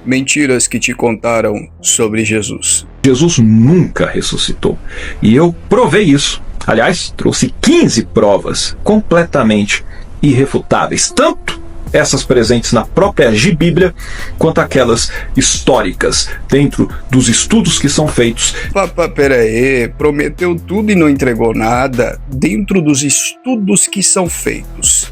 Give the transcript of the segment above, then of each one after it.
Mentiras que te contaram sobre Jesus. Jesus nunca ressuscitou. E eu provei isso. Aliás, trouxe 15 provas completamente irrefutáveis. Tanto essas presentes na própria Bíblia, quanto aquelas históricas dentro dos estudos que são feitos. Pera aí, prometeu tudo e não entregou nada dentro dos estudos que são feitos.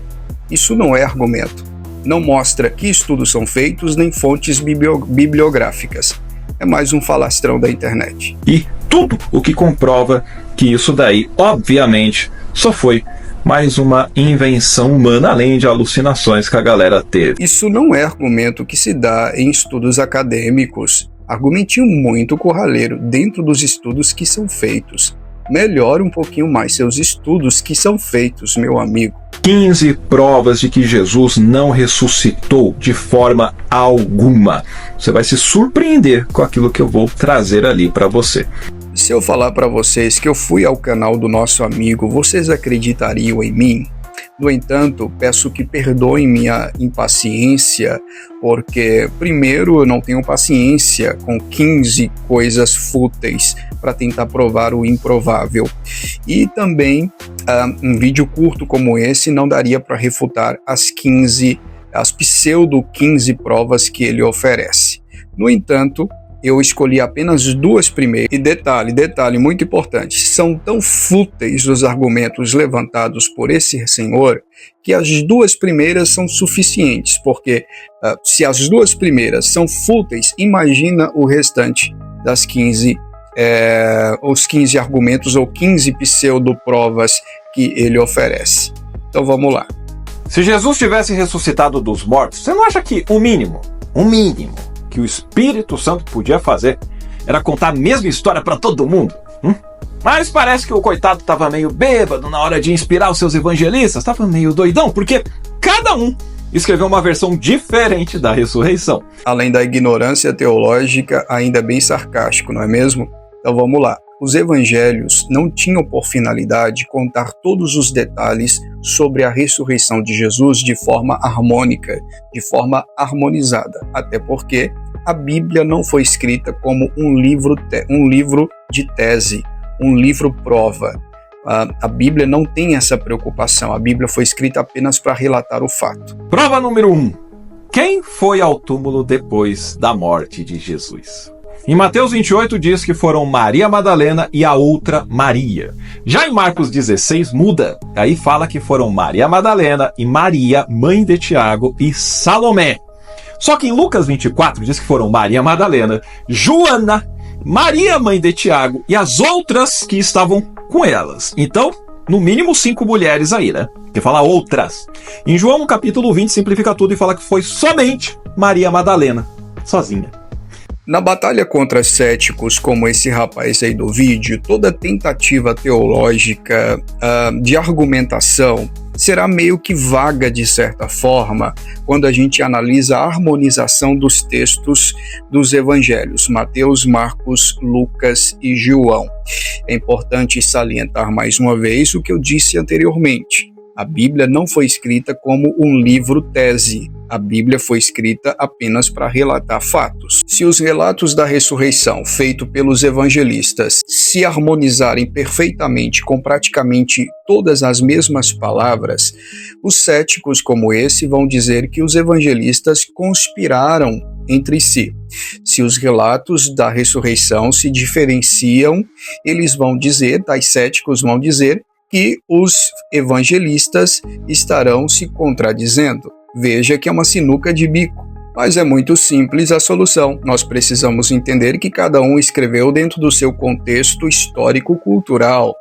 Isso não é argumento. Não mostra que estudos são feitos nem fontes bibliográficas. É mais um falastrão da internet. E tudo o que comprova que isso daí, obviamente, só foi mais uma invenção humana, além de alucinações que a galera teve. Isso não é argumento que se dá em estudos acadêmicos. Argumentinho muito corraleiro dentro dos estudos que são feitos. Melhore um pouquinho mais seus estudos que são feitos, meu amigo. 15 provas de que Jesus não ressuscitou de forma alguma. Você vai se surpreender com aquilo que eu vou trazer ali para você. Se eu falar para vocês que eu fui ao canal do nosso amigo, vocês acreditariam em mim? No entanto, peço que perdoem minha impaciência, porque, primeiro, eu não tenho paciência com 15 coisas fúteis para tentar provar o improvável. E também, um vídeo curto como esse não daria para refutar as pseudo 15 provas que ele oferece. No entanto, eu escolhi apenas duas primeiras. E detalhe muito importante, são tão fúteis os argumentos levantados por esse senhor que as duas primeiras são suficientes, porque se as duas primeiras são fúteis, imagina o restante das 15, os 15 argumentos ou 15 pseudo-provas que ele oferece. Então vamos lá. Se Jesus tivesse ressuscitado dos mortos, você não acha que o mínimo que o Espírito Santo podia fazer era contar a mesma história para todo mundo? Mas parece que o coitado estava meio bêbado na hora de inspirar os seus evangelistas, estava meio doidão, porque cada um escreveu uma versão diferente da ressurreição. Além da ignorância teológica, ainda bem sarcástico, não é mesmo? Então vamos lá. Os evangelhos não tinham por finalidade contar todos os detalhes sobre a ressurreição de Jesus de forma harmônica, de forma harmonizada, até porque a Bíblia não foi escrita como um livro de tese, um livro prova. A Bíblia não tem essa preocupação, a Bíblia foi escrita apenas para relatar o fato. Prova número 1. Quem foi ao túmulo depois da morte de Jesus? Em Mateus 28 diz que foram Maria Madalena e a outra Maria. Já em Marcos 16 muda, aí fala que foram Maria Madalena e Maria, mãe de Tiago, e Salomé. Só que em Lucas 24 diz que foram Maria Madalena, Joana, Maria, mãe de Tiago, e as outras que estavam com elas. Então, no mínimo 5 mulheres aí, né? Porque fala outras. Em João, no capítulo 20, simplifica tudo e fala que foi somente Maria Madalena, sozinha. Na batalha contra céticos como esse rapaz aí do vídeo, toda tentativa teológica de argumentação será meio que vaga de certa forma quando a gente analisa a harmonização dos textos dos evangelhos, Mateus, Marcos, Lucas e João. É importante salientar mais uma vez o que eu disse anteriormente. A Bíblia não foi escrita como um livro tese. A Bíblia foi escrita apenas para relatar fatos. Se os relatos da ressurreição feitos pelos evangelistas se harmonizarem perfeitamente com praticamente todas as mesmas palavras, os céticos como esse vão dizer que os evangelistas conspiraram entre si. Se os relatos da ressurreição se diferenciam, eles vão dizer, tais céticos vão dizer, que os evangelistas estarão se contradizendo. Veja que é uma sinuca de bico, mas é muito simples a solução. Nós precisamos entender que cada um escreveu dentro do seu contexto histórico-cultural.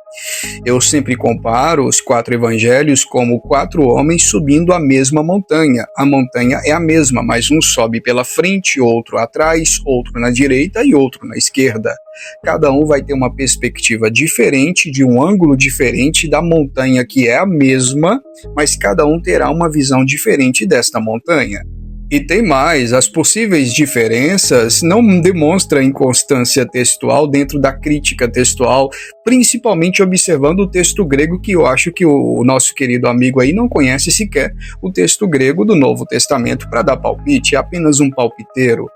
Eu sempre comparo os 4 evangelhos como 4 homens subindo a mesma montanha. A montanha é a mesma, mas um sobe pela frente, outro atrás, outro na direita e outro na esquerda. Cada um vai ter uma perspectiva diferente, de um ângulo diferente da montanha que é a mesma, mas cada um terá uma visão diferente desta montanha. E tem mais, as possíveis diferenças não demonstram inconstância textual dentro da crítica textual, principalmente observando o texto grego, que eu acho que o nosso querido amigo aí não conhece sequer o texto grego do Novo Testamento para dar palpite, é apenas um palpiteiro.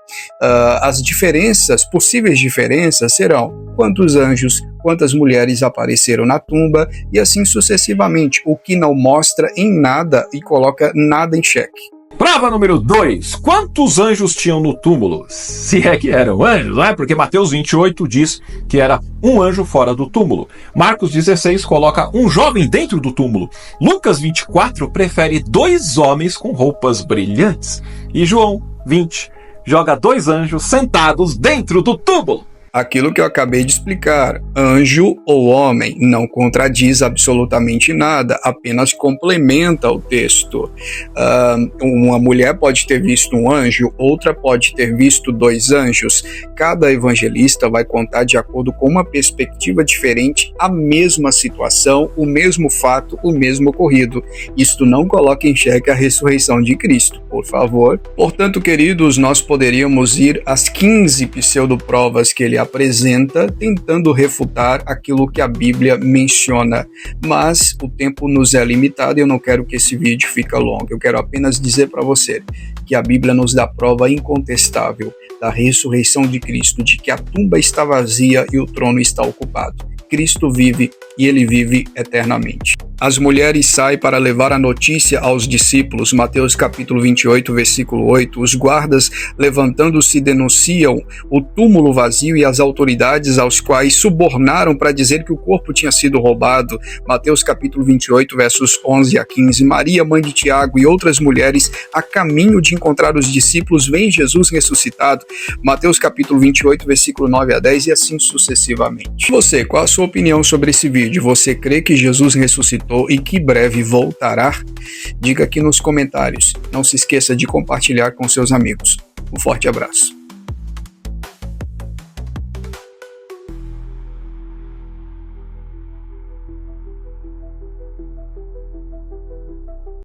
As diferenças, possíveis diferenças serão quantos anjos, quantas mulheres apareceram na tumba e assim sucessivamente, o que não mostra em nada e coloca nada em xeque. Prova número 2. Quantos anjos tinham no túmulo? Se é que eram anjos, não é? Porque Mateus 28 diz que era um anjo fora do túmulo. Marcos 16 coloca um jovem dentro do túmulo. Lucas 24 prefere 2 homens com roupas brilhantes. E João 20 joga 2 anjos sentados dentro do túmulo. Aquilo que eu acabei de explicar, anjo ou homem, não contradiz absolutamente nada, apenas complementa o texto. Uma mulher pode ter visto um anjo, outra pode ter visto 2 anjos. Cada evangelista vai contar de acordo com uma perspectiva diferente a mesma situação, o mesmo fato, o mesmo ocorrido. Isto não coloca em xeque a ressurreição de Cristo, por favor. Portanto, queridos, nós poderíamos ir às 15 pseudoprovas que ele apresenta, tentando refutar aquilo que a Bíblia menciona, mas o tempo nos é limitado e eu não quero que esse vídeo fique longo. Eu quero apenas dizer para você que a Bíblia nos dá prova incontestável da ressurreição de Cristo, de que a tumba está vazia e o trono está ocupado. Cristo vive e ele vive eternamente. As mulheres saem para levar a notícia aos discípulos, Mateus capítulo 28, versículo 8. Os guardas, levantando-se, denunciam o túmulo vazio e as autoridades aos quais subornaram para dizer que o corpo tinha sido roubado, Mateus capítulo 28, versos 11 a 15. Maria, mãe de Tiago e outras mulheres, a caminho de encontrar os discípulos, veem Jesus ressuscitado, Mateus capítulo 28, versículo 9 a 10 e assim sucessivamente. Você, qual a sua opinião sobre esse vídeo? Você crê que Jesus ressuscitou e que breve voltará? Diga aqui nos comentários. Não se esqueça de compartilhar com seus amigos. Um forte abraço.